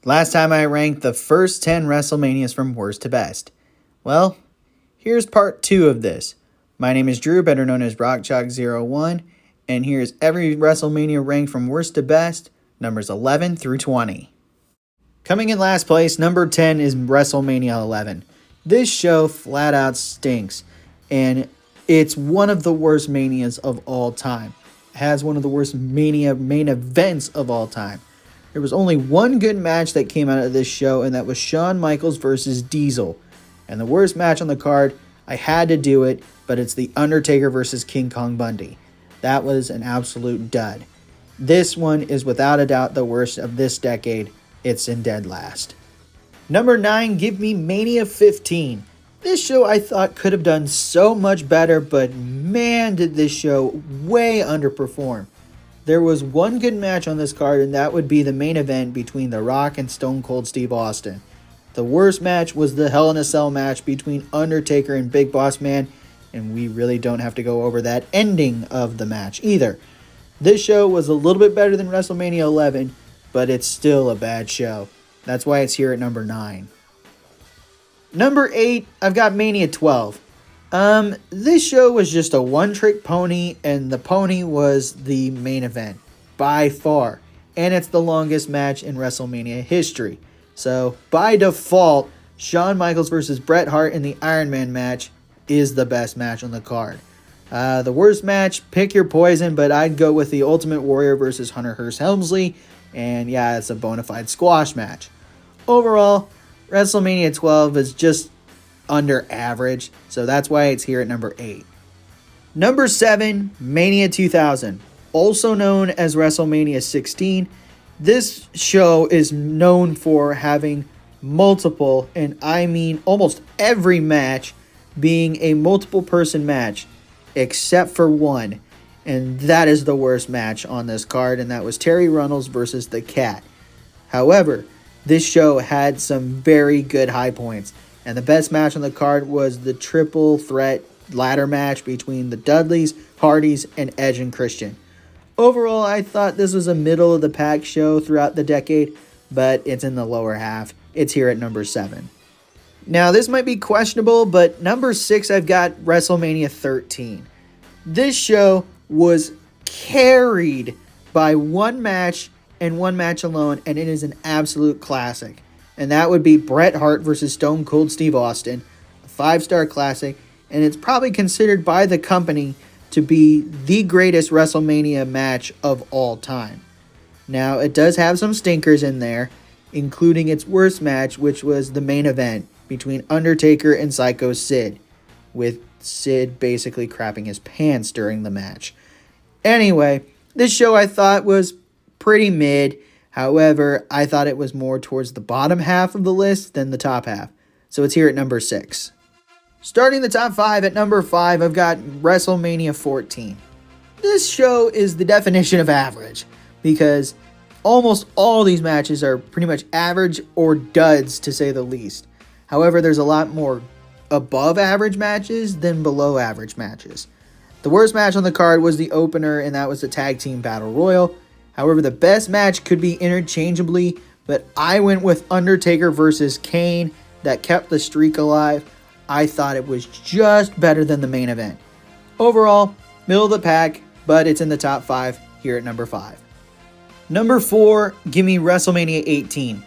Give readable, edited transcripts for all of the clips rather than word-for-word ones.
Last time I ranked the first 10 WrestleManias from worst to best. Well, here's part 2 of this. My name is Drew, better known as RockChalk01, and here's every WrestleMania ranked from worst to best, numbers 11 through 20. Coming in last place, number 10 is WrestleMania 11. This show flat out stinks, and it's one of the worst manias of all time. It has one of the worst mania main events of all time. There was only one good match that came out of this show, and that was Shawn Michaels versus Diesel. And the worst match on the card, I had to do it, but it's The Undertaker versus King Kong Bundy. That was an absolute dud. This one is without a doubt the worst of this decade. It's in dead last. Number 9, give me Mania 15. This show I thought could have done so much better, but man did this show way underperform. There was one good match on this card, and that would be the main event between The Rock and Stone Cold Steve Austin. The worst match was the Hell in a Cell match between Undertaker and Big Boss Man, and we really don't have to go over that ending of the match either. This show was a little bit better than WrestleMania 11, but it's still a bad show. That's why it's here at number 9. Number 8, I've got Mania 12. This show was just a one-trick pony, and the pony was the main event, by far. And it's the longest match in WrestleMania history. So, by default, Shawn Michaels versus Bret Hart in the Iron Man match is the best match on the card. The worst match, pick your poison, but I'd go with the Ultimate Warrior versus Hunter Hearst Helmsley. And yeah, it's a bona fide squash match. Overall, WrestleMania 12 is just under average, so that's why it's here at number 8. Number 7, Mania 2000, also known as WrestleMania 16. This show is known for having multiple, and I mean almost every match being a multiple person match, except for one, and that is the worst match on this card, and that was Terry Runnels versus The Cat. However, this show had some very good high points, and the best match on the card was the triple threat ladder match between the Dudleys, Hardys, and Edge and Christian. Overall, I thought this was a middle of the pack show throughout the decade, but it's in the lower half. It's here at number 7. Now, this might be questionable, but number 6, I've got WrestleMania 13. This show was carried by one match and one match alone, and it is an absolute classic. And that would be Bret Hart versus Stone Cold Steve Austin, a 5-star classic, and it's probably considered by the company to be the greatest WrestleMania match of all time. Now, it does have some stinkers in there, including its worst match, which was the main event between Undertaker and Psycho Sid, with Sid basically crapping his pants during the match. Anyway, this show I thought was pretty mid. However, I thought it was more towards the bottom half of the list than the top half. So it's here at number 6. Starting the top 5, at number 5, I've got WrestleMania 14. This show is the definition of average, because almost all these matches are pretty much average or duds, to say the least. However, there's a lot more above average matches than below average matches. The worst match on the card was the opener, and that was the Tag Team Battle Royal. However, the best match could be interchangeably, but I went with Undertaker versus Kane. That kept the streak alive. I thought it was just better than the main event. Overall, middle of the pack, but it's in the top 5 here at number 5. Number 4, give me WrestleMania 18.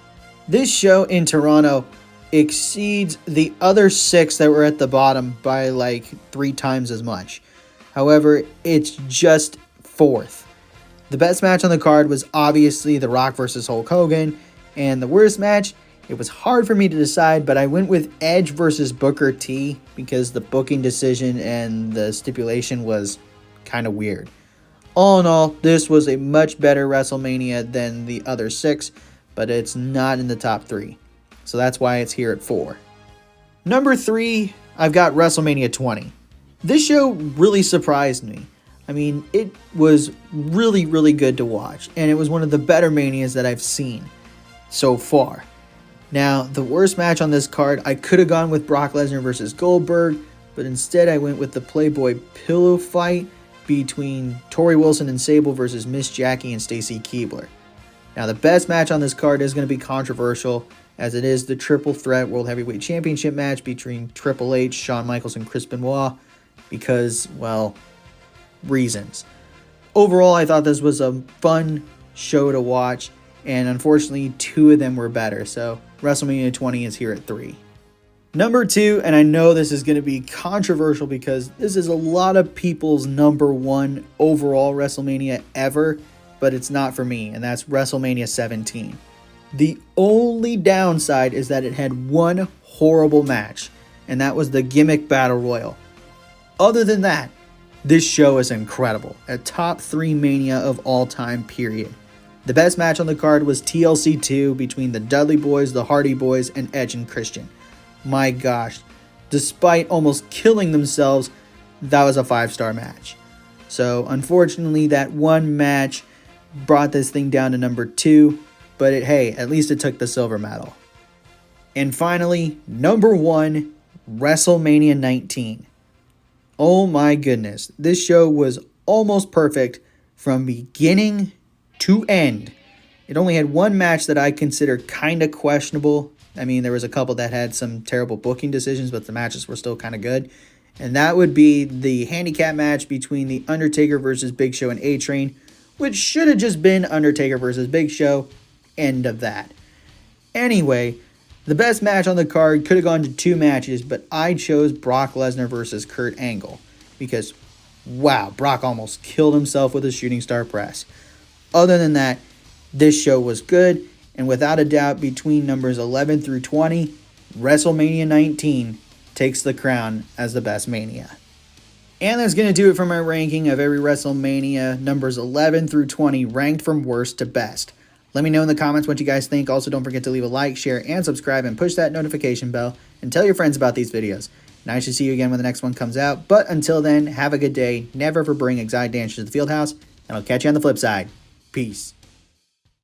This show in Toronto exceeds the other 6 that were at the bottom by like 3 times as much. However, it's just 4th. The best match on the card was obviously The Rock versus Hulk Hogan, and the worst match, it was hard for me to decide, but I went with Edge versus Booker T because the booking decision and the stipulation was kind of weird. All in all, this was a much better WrestleMania than the other 6, but it's not in the top 3. So that's why it's here at 4. Number 3, I've got WrestleMania 20. This show really surprised me. I mean, it was really, really good to watch, and it was one of the better Manias that I've seen so far. Now, the worst match on this card, I could have gone with Brock Lesnar versus Goldberg, but instead I went with the Playboy pillow fight between Tori Wilson and Sable versus Miss Jackie and Stacy Keibler. Now, the best match on this card is going to be controversial, as it is the Triple Threat World Heavyweight Championship match between Triple H, Shawn Michaels, and Chris Benoit, because, well, reasons. Overall, I thought this was a fun show to watch, and unfortunately, 2 of them were better, so WrestleMania 20 is here at 3. Number 2, and I know this is going to be controversial because this is a lot of people's number 1 overall WrestleMania ever, but it's not for me, and that's WrestleMania 17. The only downside is that it had one horrible match, and that was the Gimmick Battle Royal. Other than that, this show is incredible. A top 3 Mania of all time, period. The best match on the card was TLC 2 between the Dudley Boys, the Hardy Boys, and Edge and Christian. My gosh, despite almost killing themselves, that was a 5-star match. So unfortunately, that one match brought this thing down to number 2, but hey, at least it took the silver medal. And finally, number 1, WrestleMania 19. Oh my goodness, this show was almost perfect from beginning to end. It only had one match that I consider kind of questionable. I mean, there was a couple that had some terrible booking decisions, but the matches were still kind of good. And that would be the handicap match between The Undertaker versus Big Show and A-Train, which should have just been Undertaker versus Big Show. End of that. Anyway, the best match on the card could have gone to 2 matches, but I chose Brock Lesnar versus Kurt Angle because, wow, Brock almost killed himself with a shooting star press. Other than that, this show was good, and without a doubt, between numbers 11 through 20, WrestleMania 19 takes the crown as the best Mania. And that's going to do it for my ranking of every WrestleMania, numbers 11 through 20, ranked from worst to best. Let me know in the comments what you guys think. Also, don't forget to leave a like, share, and subscribe, and push that notification bell, and tell your friends about these videos. And I should see you again when the next one comes out. But until then, have a good day. Never ever bring anxiety dancers to the field house, and I'll catch you on the flip side. Peace.